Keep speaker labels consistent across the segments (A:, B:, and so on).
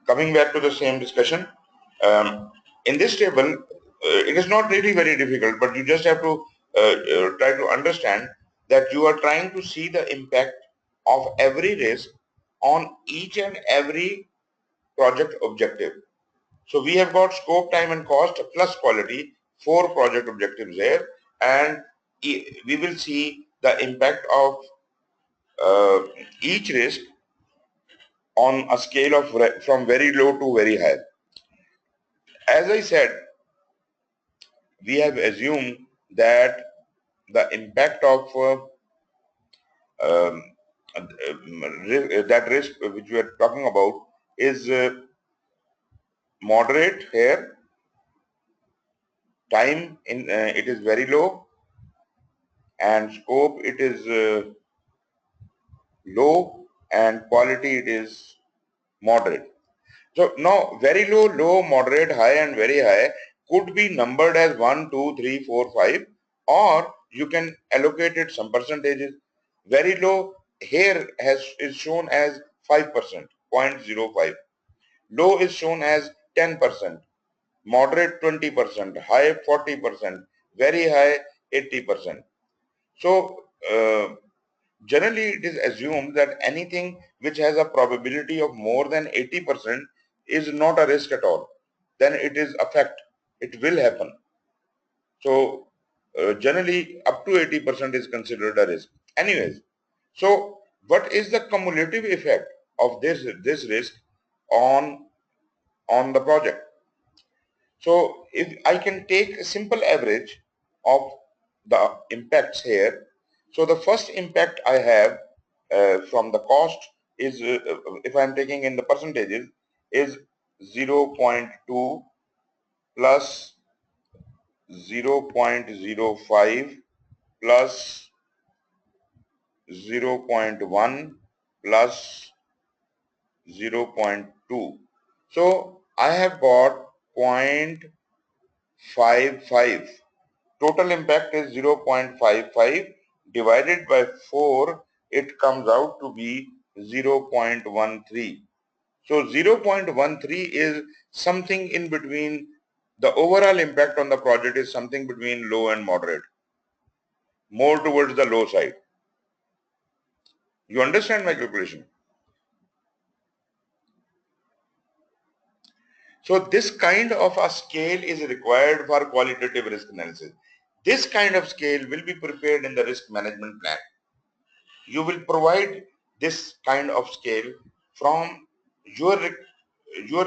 A: Coming back to the same discussion, in this table, it is not really very difficult, but you just have to try to understand that you are trying to see the impact of every risk on each and every project objective. So we have got scope, time and cost plus quality, 4 project objectives there, and we will see the impact of each risk on a scale of from very low to very high. As I said, we have assumed that the impact of um, that risk which we are talking about is moderate here, time in it is very low, and scope it is low, and quality it is moderate. So now very low, low, moderate, high and very high could be numbered as 1, 2, 3, 4, 5, or you can allocate it some percentages. Very low here is shown as 5%, 0.05. Low is shown as 10%, moderate 20%, high 40%, very high 80%. So generally it is assumed that anything which has a probability of more than 80% is not a risk at all. Then it is a fact. It will happen. So generally up to 80% is considered a risk. Anyways, so what is the cumulative effect of this risk on the project? So if I can take a simple average of the impacts here. So the first impact I have from the cost is, if I'm taking in the percentages, is 0.2 plus 0.05 plus 0.1 plus 0.2. So I have got 0.55. Total impact is 0.55 divided by 4, it comes out to be 0.13. So 0.13 is something in between. The overall impact on the project is something between low and moderate, more towards the low side. You understand my calculation? So this kind of a scale is required for qualitative risk analysis. This kind of scale will be prepared in the risk management plan. You will provide this kind of scale from your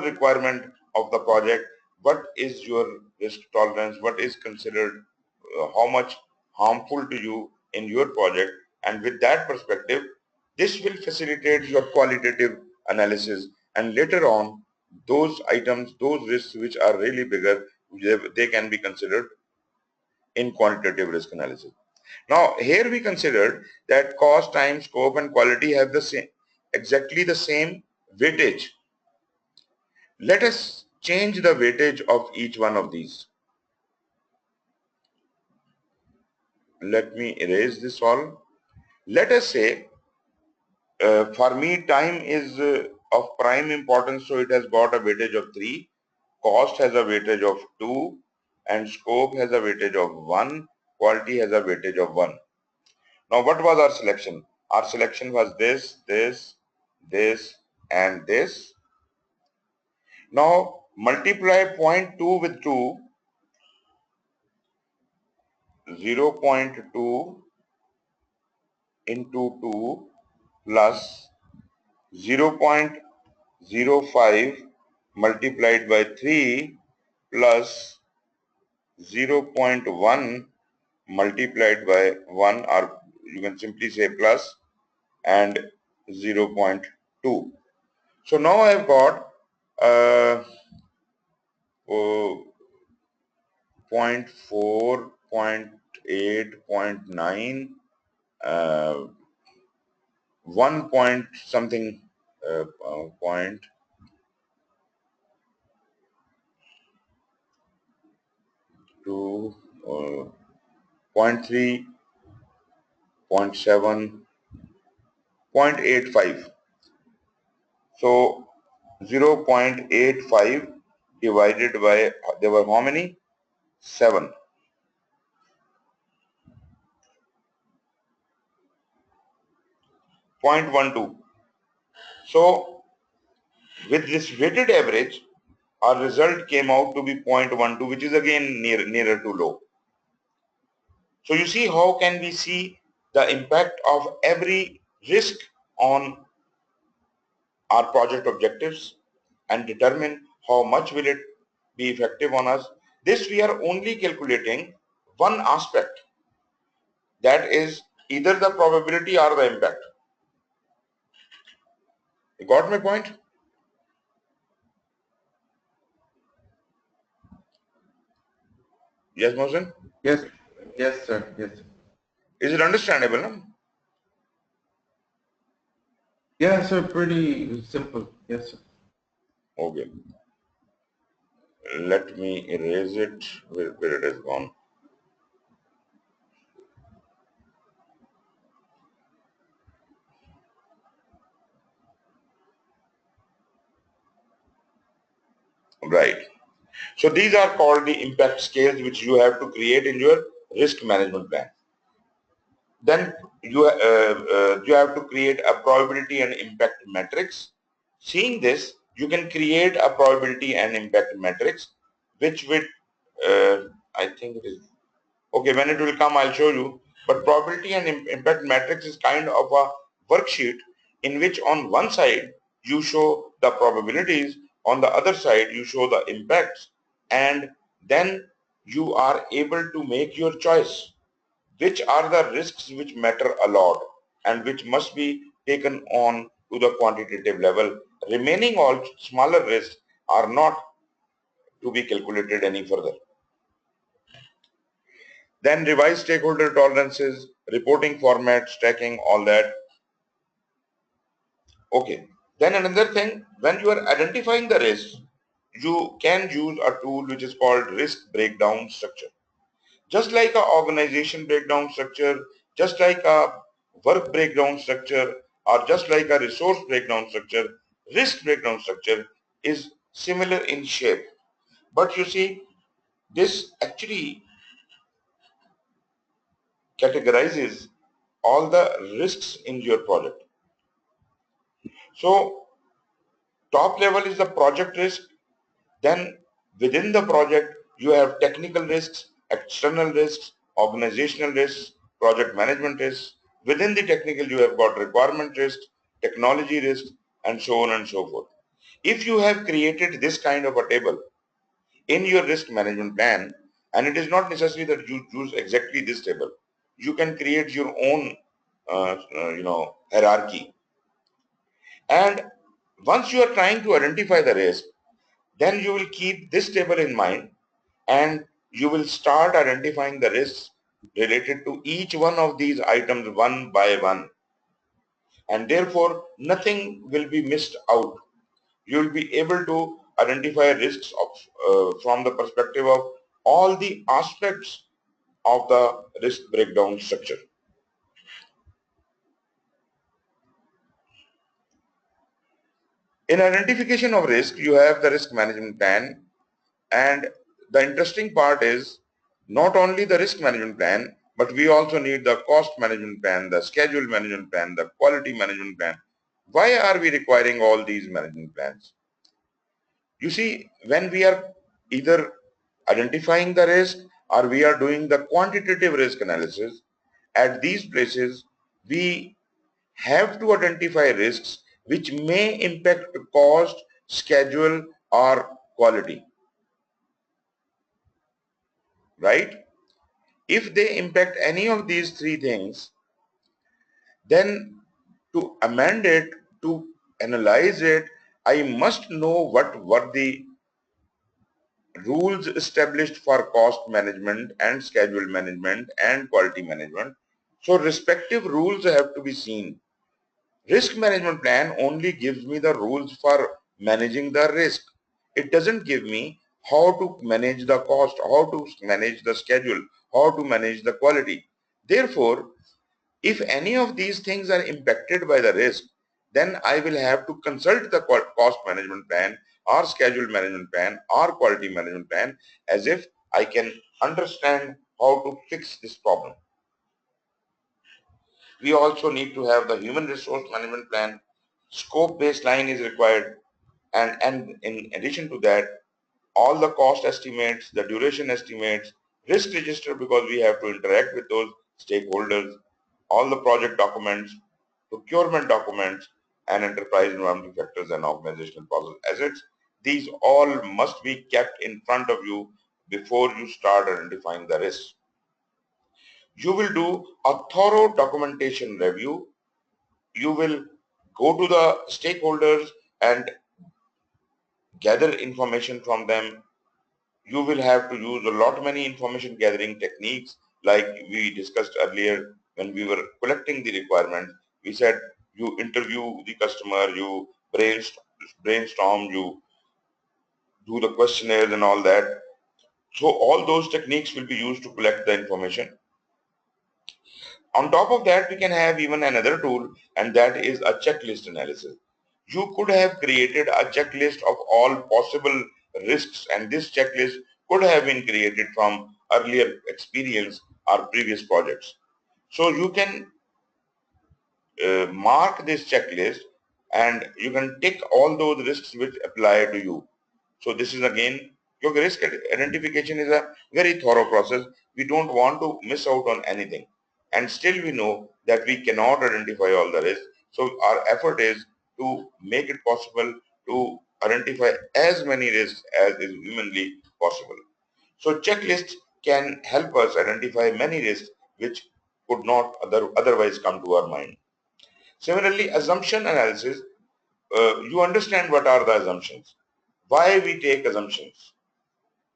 A: requirement of the project. What is your risk tolerance? What is considered how much harmful to you in your project? And with that perspective, this will facilitate your qualitative analysis, and later on those items, those risks which are really bigger, they can be considered in quantitative risk analysis. Now here we considered that cost, time, scope and quality have the same, exactly the same weightage. Let us change the weightage of each one of these. Let me erase this all. Let us say for me time is of prime importance, so it has got a weightage of 3, cost has a weightage of 2, and scope has a weightage of 1, quality has a weightage of 1. Now what was our selection? Our selection was this, this, this and this. Now multiply 0.2 with 2, 0.2 into 2 plus 0.05 multiplied by 3 plus 0.1 multiplied by 1, or you can simply say plus, and 0.2. So now I have got 0.4, 0.8, 0.9, 1 point something, point 2, 0.3, 0.7, 0.85. So 0.85 divided by, there were how many? 7. 0.12. So with this weighted average, our result came out to be 0.12, which is again nearer to low. So you see, how can we see the impact of every risk on our project objectives and determine how much will it be effective on us. This we are only calculating one aspect, that is either the probability or the impact. You got my point? Yes, Mohsen?
B: Yes, yes, sir. Yes.
A: Is it understandable? No?
B: Yeah, sir. Pretty simple. Yes, sir.
A: Okay. Let me erase it where it has gone. Right. So these are called the impact scales which you have to create in your risk management plan. Then you have to create a probability and impact matrix. Seeing this, you can create a probability and impact matrix, which would, I think it is, okay, when it will come, I'll show you. But probability and impact matrix is kind of a worksheet in which on one side you show the probabilities, on the other side you show the impacts, and then you are able to make your choice. Which are the risks which matter a lot and which must be taken on to the quantitative level? Remaining all smaller risks are not to be calculated any further. Then revise stakeholder tolerances, reporting formats, tracking, all that. Okay. Then another thing, when you are identifying the risks, you can use a tool which is called risk breakdown structure. Just like a organization breakdown structure, just like a work breakdown structure, or just like a resource breakdown structure, risk breakdown structure is similar in shape. But you see, this actually categorizes all the risks in your project. So top level is the project risk. Then within the project, you have technical risks, external risks, organizational risks, project management risks. Within the technical, you have got requirement risks, technology risks, and so on and so forth. If you have created this kind of a table in your risk management plan, and it is not necessary that you choose exactly this table, you can create your own, hierarchy. And once you are trying to identify the risk, then you will keep this table in mind and you will start identifying the risks related to each one of these items one by one, and therefore nothing will be missed out. You will be able to identify risks from the perspective of all the aspects of the risk breakdown structure. In identification of risk, you have the risk management plan. And the interesting part is not only the risk management plan, but we also need the cost management plan, the schedule management plan, the quality management plan. Why are we requiring all these management plans? You see, when we are either identifying the risk or we are doing the quantitative risk analysis, at these places, we have to identify risks which may impact cost, schedule, or quality, right? If they impact any of these three things, then to amend it, to analyze it, I must know what were the rules established for cost management and schedule management and quality management. So respective rules have to be seen. Risk management plan only gives me the rules for managing the risk. It doesn't give me how to manage the cost, how to manage the schedule, how to manage the quality. Therefore, if any of these things are impacted by the risk, then I will have to consult the cost management plan or schedule management plan or quality management plan as if I can understand how to fix this problem. We also need to have the human resource management plan. Scope baseline is required, and in addition to that, all the cost estimates, the duration estimates, risk register because we have to interact with those stakeholders, all the project documents, procurement documents, and enterprise environmental factors and organizational process assets. These all must be kept in front of you before you start identifying the risks. You will do a thorough documentation review. You will go to the stakeholders and gather information from them. You will have to use a lot many information gathering techniques like we discussed earlier when we were collecting the requirement. We said you interview the customer, you brainstorm, you do the questionnaires and all that. So all those techniques will be used to collect the information. On top of that, we can have even another tool, and that is a checklist analysis. You could have created a checklist of all possible risks, and this checklist could have been created from earlier experience or previous projects. So you can mark this checklist and you can tick all those risks which apply to you. So this is again, your risk identification is a very thorough process. We don't want to miss out on anything. And still we know that we cannot identify all the risks. So our effort is to make it possible to identify as many risks as is humanly possible. So checklists can help us identify many risks which could not otherwise come to our mind. Similarly, assumption analysis, you understand what are the assumptions, why we take assumptions.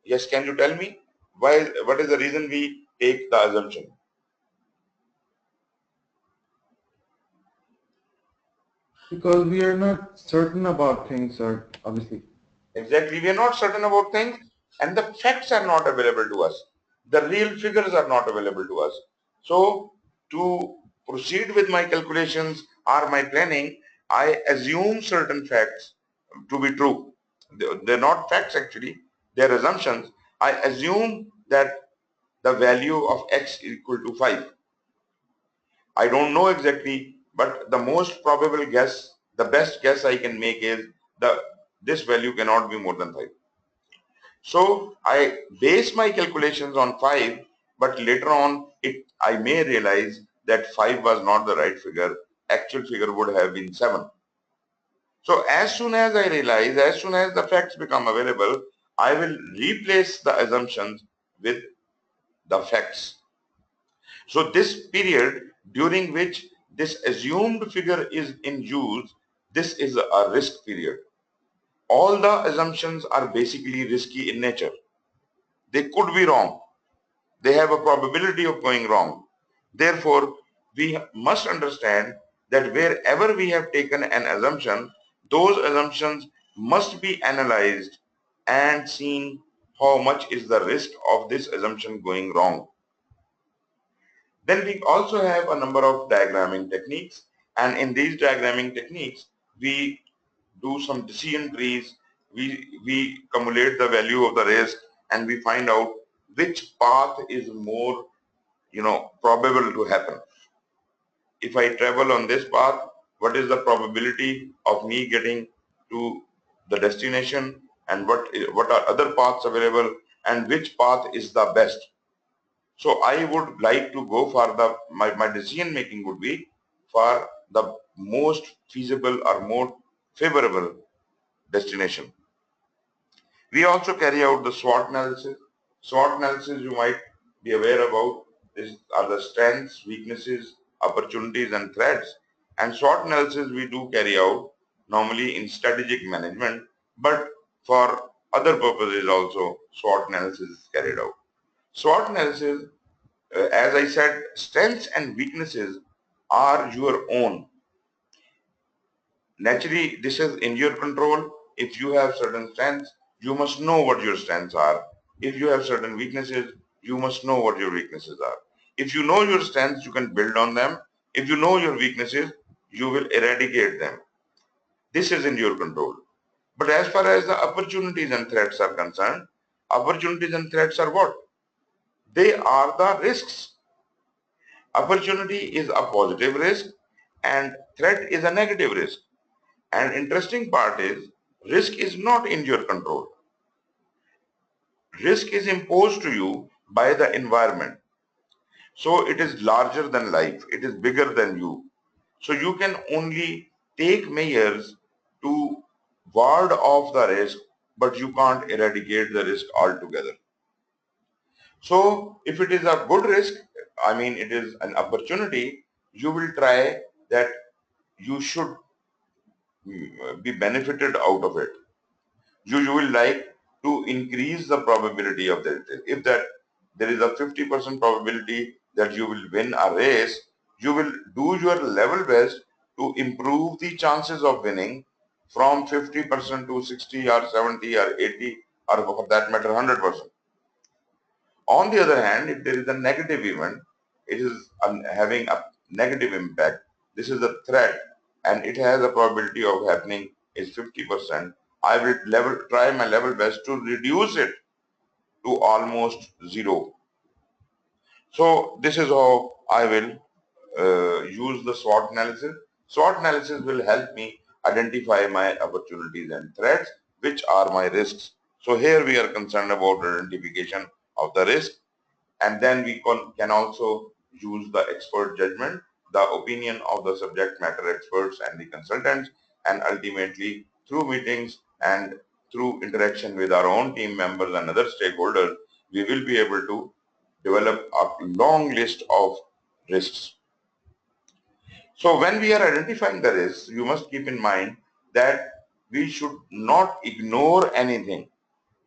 A: Yes, can you tell me why? What is the reason we take the assumption?
B: Because we are not certain about things, or obviously.
A: Exactly, we are not certain about things, and the facts are not available to us. The real figures are not available to us. So, to proceed with my calculations or my planning, I assume certain facts to be true. They're not facts actually, they're assumptions. I assume that the value of x is equal to 5. I don't know exactly, but the most probable guess, the best guess I can make is this value cannot be more than 5. So I base my calculations on 5, but later on I may realize that 5 was not the right figure. Actual figure would have been 7. So as soon as I realize, as soon as the facts become available, I will replace the assumptions with the facts. So this period during which this assumed figure is in use, this is a risk period. All the assumptions are basically risky in nature. They could be wrong. They have a probability of going wrong. Therefore, we must understand that wherever we have taken an assumption, those assumptions must be analyzed and seen how much is the risk of this assumption going wrong. Then we also have a number of diagramming techniques, and in these diagramming techniques, we do some decision trees, we cumulate the value of the risk, and we find out which path is more probable to happen. If I travel on this path, what is the probability of me getting to the destination, and what are other paths available, and which path is the best. So I would like to go for my decision making would be for the most feasible or more favorable destination. We also carry out the SWOT analysis. SWOT analysis you might be aware about are the strengths, weaknesses, opportunities and threats. And SWOT analysis we do carry out normally in strategic management, but for other purposes also SWOT analysis is carried out. SWOT analysis, as I said, strengths and weaknesses are your own. Naturally, this is in your control. If you have certain strengths, you must know what your strengths are. If you have certain weaknesses, you must know what your weaknesses are. If you know your strengths, you can build on them. If you know your weaknesses, you will eradicate them. This is in your control. But as far as the opportunities and threats are concerned, opportunities and threats are what? They are the risks. Opportunity is a positive risk and threat is a negative risk. And interesting part is risk is not in your control. Risk is imposed to you by the environment. So it is larger than life. It is bigger than you. So you can only take measures to ward off the risk, but you can't eradicate the risk altogether. So if it is a good risk, I mean it is an opportunity, you will try that you should be benefited out of it. You will like to increase the probability of that. If that there is a 50% probability that you will win a race, you will do your level best to improve the chances of winning from 50% to 60 or 70 or 80 or for that matter 100%. On the other hand, if there is a negative event, it is having a negative impact. This is a threat and it has a probability of happening is 50%. I will try my level best to reduce it to almost zero. So this is how I will use the SWOT analysis. SWOT analysis will help me identify my opportunities and threats, which are my risks. So here we are concerned about identification of the risk, and then we can also use the expert judgment, the opinion of the subject matter experts and the consultants, and ultimately through meetings and through interaction with our own team members and other stakeholders, we will be able to develop a long list of risks. So when we are identifying the risks, you must keep in mind that we should not ignore anything.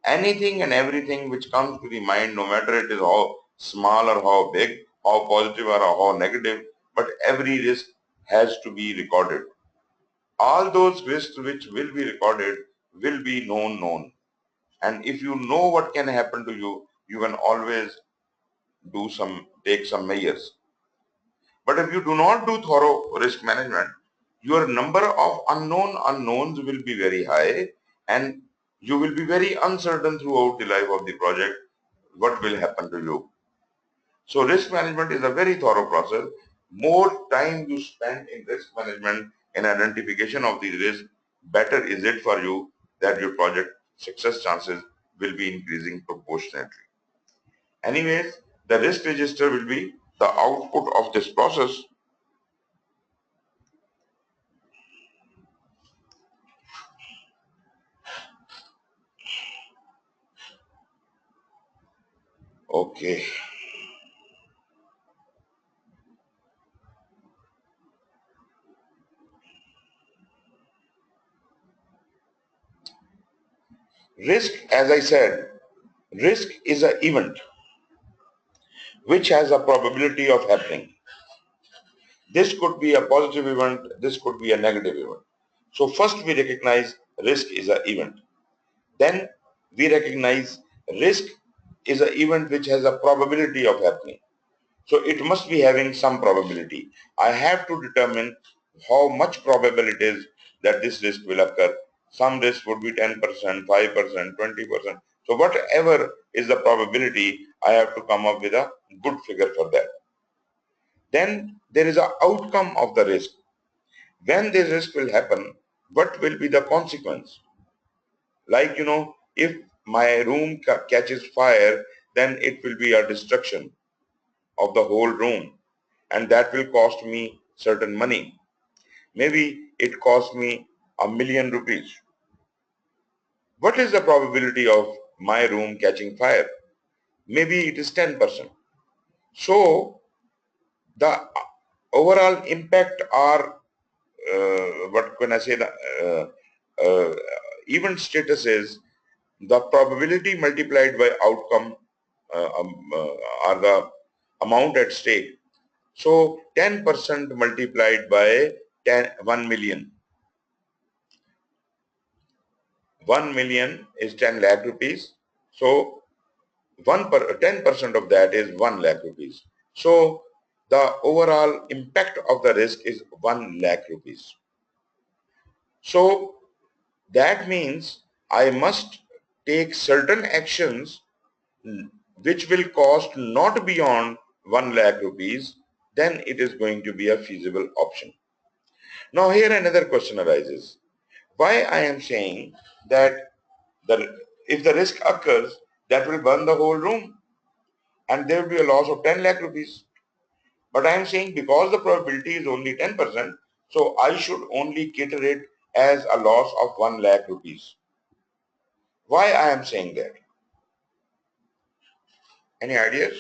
A: Anything and everything which comes to the mind, no matter it is how small or how big, how positive or how negative, but every risk has to be recorded. All those risks which will be recorded will be known. And if you know what can happen to you, you can always take some measures. But if you do not do thorough risk management, your number of unknowns will be very high and you will be very uncertain throughout the life of the project what will happen to you. So risk management is a very thorough process. More time you spend in risk management and identification of the risk, better is it for you that your project success chances will be increasing proportionately. Anyways, the risk register will be the output of this process. Okay. Risk, as I said, risk is an event which has a probability of happening. This could be a positive event, this could be a negative event. So first we recognize risk is an event. Then we recognize risk is an event which has a probability of happening. So it must be having some probability. I have to determine how much probable it is that this risk will occur. Some risk would be 10%, 5%, 20%. So whatever is the probability, I have to come up with a good figure for that. Then there is an outcome of the risk. When this risk will happen, what will be the consequence? Like, if my room catches fire, then it will be a destruction of the whole room, and that will cost me certain money. Maybe it cost me ₹1,000,000. What is the probability of my room catching fire? Maybe it is 10%. So the overall impact are, what can I say, the event status is the probability multiplied by outcome are the amount at stake. So 10% multiplied by 1 million. 1 million is 10 lakh rupees. So 10% of that is 1 lakh rupees. So the overall impact of the risk is 1 lakh rupees. So that means I must take certain actions which will cost not beyond 1 lakh rupees, then it is going to be a feasible option. Now here another question arises. Why I am saying that if the risk occurs, that will burn the whole room and there will be a loss of 10 lakh rupees. But I am saying because the probability is only 10%, so I should only cater it as a loss of 1 lakh rupees. Why I am saying that? Any ideas?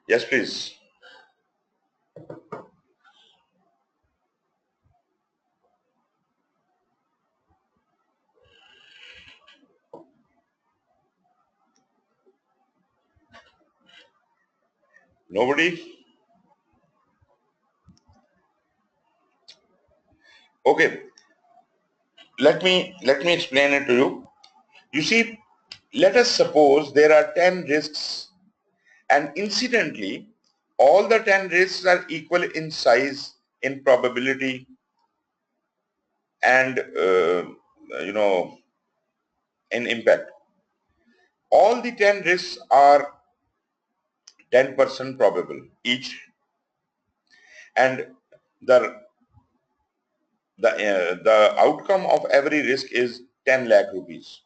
A: Yes, please. Nobody? Okay, let me explain it to you. You see, let us suppose there are 10 risks and incidentally all the 10 risks are equal in size, in probability and in impact. All the 10 risks are 10% probable each, and the the outcome of every risk is 10 lakh rupees.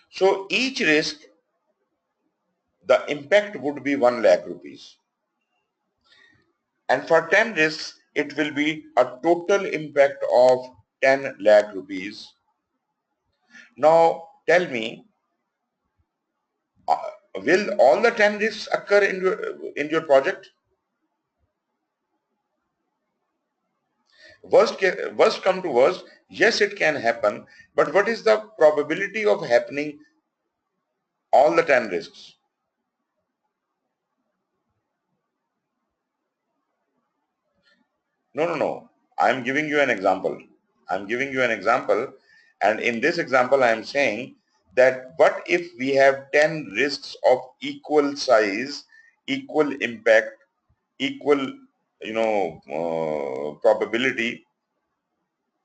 A: So each risk, the impact would be 1 lakh rupees. And for 10 risks, it will be a total impact of 10 lakh rupees. Now tell me, will all the 10 risks occur in your project? Worst come to worst, yes, it can happen, but what is the probability of happening all the 10 risks? No. I'm giving you an example. I'm giving you an example, and in this example I am saying that what if we have 10 risks of equal size, equal impact, equal probability.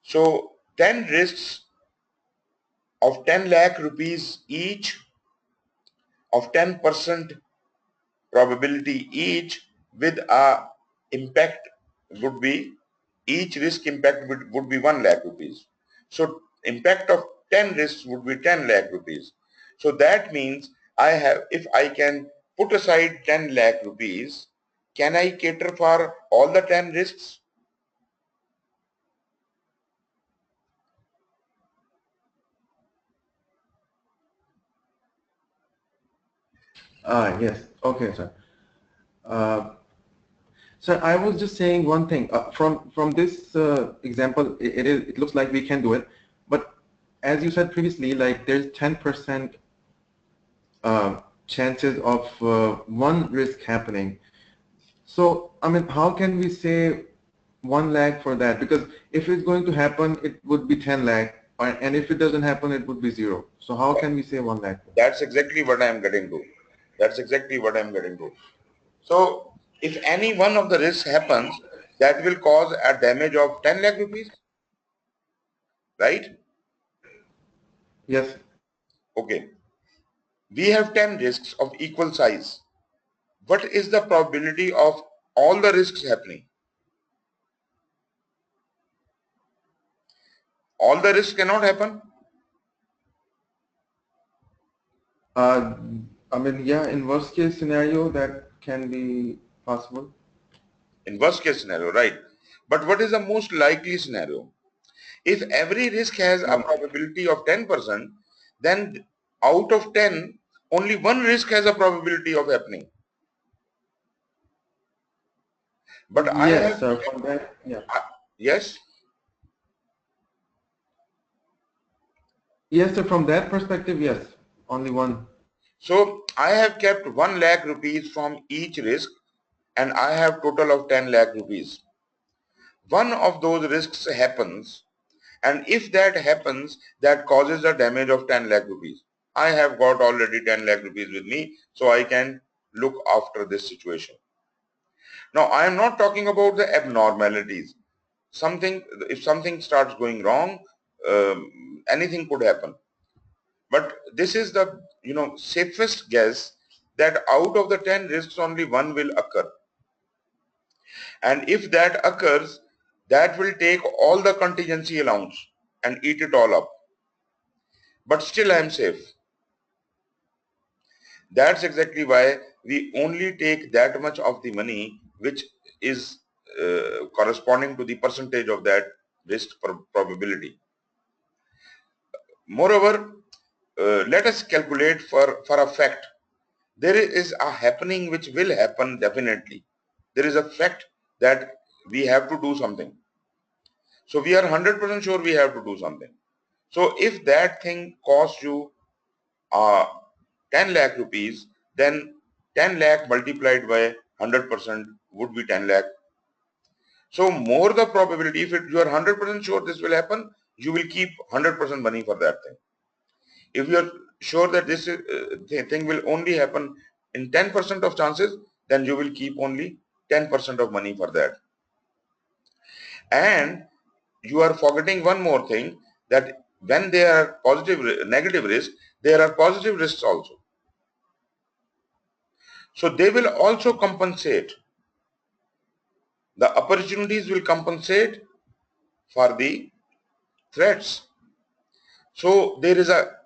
A: So 10 risks of 10 lakh rupees each, of 10% probability each, with a impact would be, each risk impact would be 1 lakh rupees. So impact of 10 risks would be 10 lakh rupees. So that means if I can put aside 10 lakh rupees, can I cater for all the 10 risks?
B: Yes. Okay, sir. Sir, I was just saying one thing. From this example, it looks like we can do it. But as you said previously, like there's 10% chances of one risk happening. So, I mean, how can we say 1 lakh for that? Because if it's going to happen, it would be 10 lakh. And if it doesn't happen, it would be 0. So how can we say 1 lakh?
A: That's exactly what I am getting to. That's exactly what I am getting to. So if any one of the risks happens, that will cause a damage of 10 lakh rupees, right?
B: Yes.
A: Okay. We have 10 risks of equal size. What is the probability of all the risks happening? All the risks cannot happen.
B: Uh, I mean, yeah, in worst case scenario, that can be possible.
A: In worst case scenario, right? But what is the most likely scenario? If every risk has a probability of 10%, then out of 10, only one risk has a probability of happening. But I
B: Yes,
A: have,
B: sir, from that, yeah.
A: yes,
B: Yes, sir, from that perspective, yes, only one.
A: so I have kept 1 lakh rupees from each risk and I have total of 10 lakh rupees. One of those risks happens, and if that happens, that causes a damage of 10 lakh rupees. I have got already 10 lakh rupees with me, so I can look after this situation. Now, I am not talking about the abnormalities. If something starts going wrong, anything could happen. But this is the safest guess that out of the 10 risks, only one will occur. And if that occurs, that will take all the contingency allowance and eat it all up. But still I am safe. That's exactly why we only take that much of the money which is corresponding to the percentage of that risk probability. Moreover, let us calculate for a fact. There is a happening which will happen definitely. There is a fact that we have to do something. So we are 100% sure we have to do something. So if that thing costs you 10 lakh rupees, then 10 lakh multiplied by 100% would be 10 lakh. So more the probability, if you are 100% sure this will happen, you will keep 100% money for that thing. If you are sure that this thing will only happen in 10% of chances, then you will keep only 10% of money for that. And you are forgetting one more thing, that when there are negative risks, there are positive risks also. So they will also compensate. The opportunities will compensate for the threats. So there is a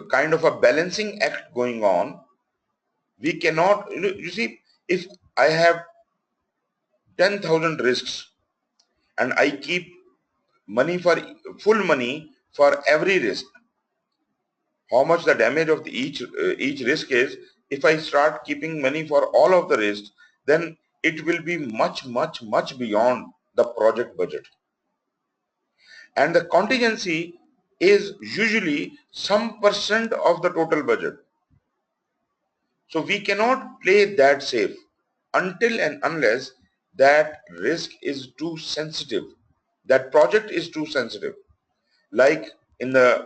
A: kind of a balancing act going on. We cannot, you see, if I have 10,000 risks and I keep full money for every risk, how much the damage of each risk is, if I start keeping money for all of the risks, then it will be much beyond the project budget. And the contingency is usually some percent of the total budget. So we cannot play that safe until and unless that risk is too sensitive, that project is too sensitive. Like in a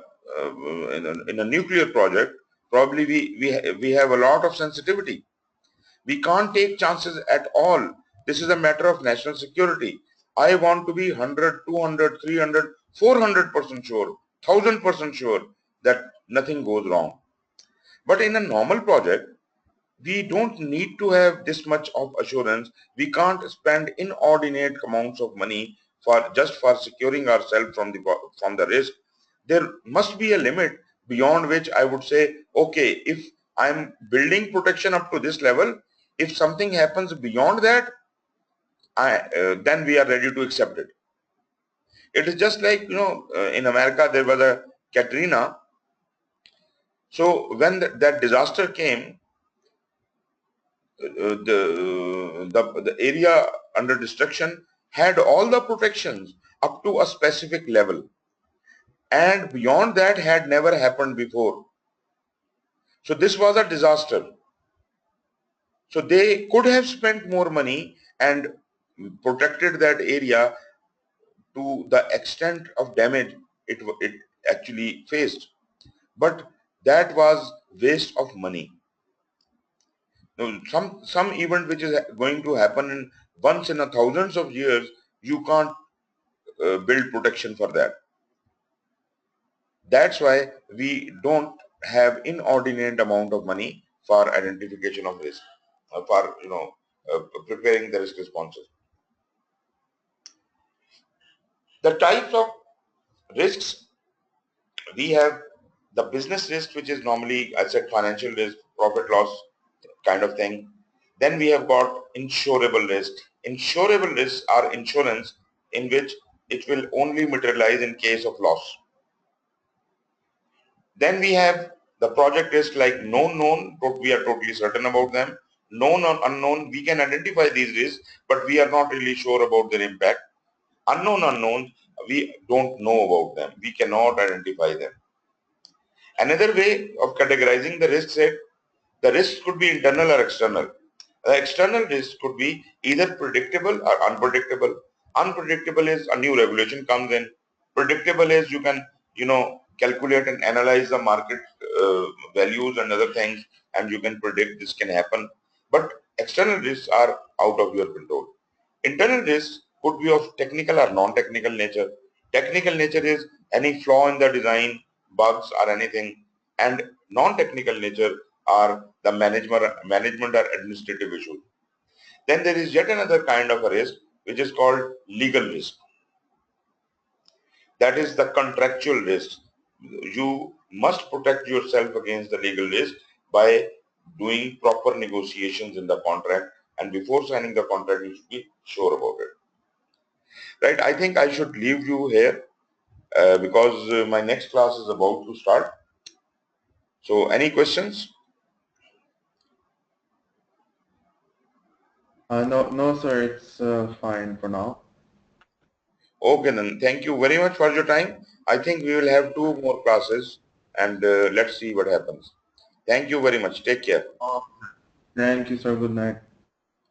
A: nuclear project, probably we have a lot of sensitivity. We can't take chances at all. This is a matter of national security. I want to be 100, 200, 300, 400% sure, 1000% sure that nothing goes wrong. But in a normal project, we don't need to have this much of assurance. We can't spend inordinate amounts of money just for securing ourselves from the risk. There must be a limit beyond which I would say, okay, if I'm building protection up to this level, if something happens beyond that, then we are ready to accept it. It is just like, in America there was a Katrina. So when that disaster came, the area under destruction had all the protections up to a specific level, and beyond that had never happened before. So this was a disaster. So they could have spent more money and protected that area to the extent of damage it actually faced. But that was waste of money. Now, some event which is going to happen once in a thousands of years, you can't build protection for that. That's why we don't have inordinate amount of money for identification of risk, for preparing the risk responses. The types of risks we have: the business risk, which is normally, I said, financial risk, profit loss kind of thing. Then we have got insurable risk. Insurable risks are insurance in which it will only materialize in case of loss. Then we have the project risk, like known, we are totally certain about them. Known or unknown, we can identify these risks, but we are not really sure about their impact. Unknown, we don't know about them. We cannot identify them. Another way of categorizing the risks is the risk could be internal or external. The external risk could be either predictable or unpredictable. Unpredictable is a new regulation comes in. Predictable is you can, calculate and analyze the market values and other things, and you can predict this can happen. But external risks are out of your control. Internal risks could be of technical or non-technical nature. Technical nature is any flaw in the design, bugs or anything, and non-technical nature are the management or administrative issues. Then there is yet another kind of a risk which is called legal risk. That is the contractual risk. You must protect yourself against the legal risk by doing proper negotiations in the contract, and before signing the contract you should be sure about it. Right, I think I should leave you here because my next class is about to start. So any questions?
B: No, sir, it's fine for now.
A: Okay, then thank you very much for your time. I think we will have 2 more classes, and let's see what happens. Thank you very much. Take care.
B: Thank you, sir. Good night.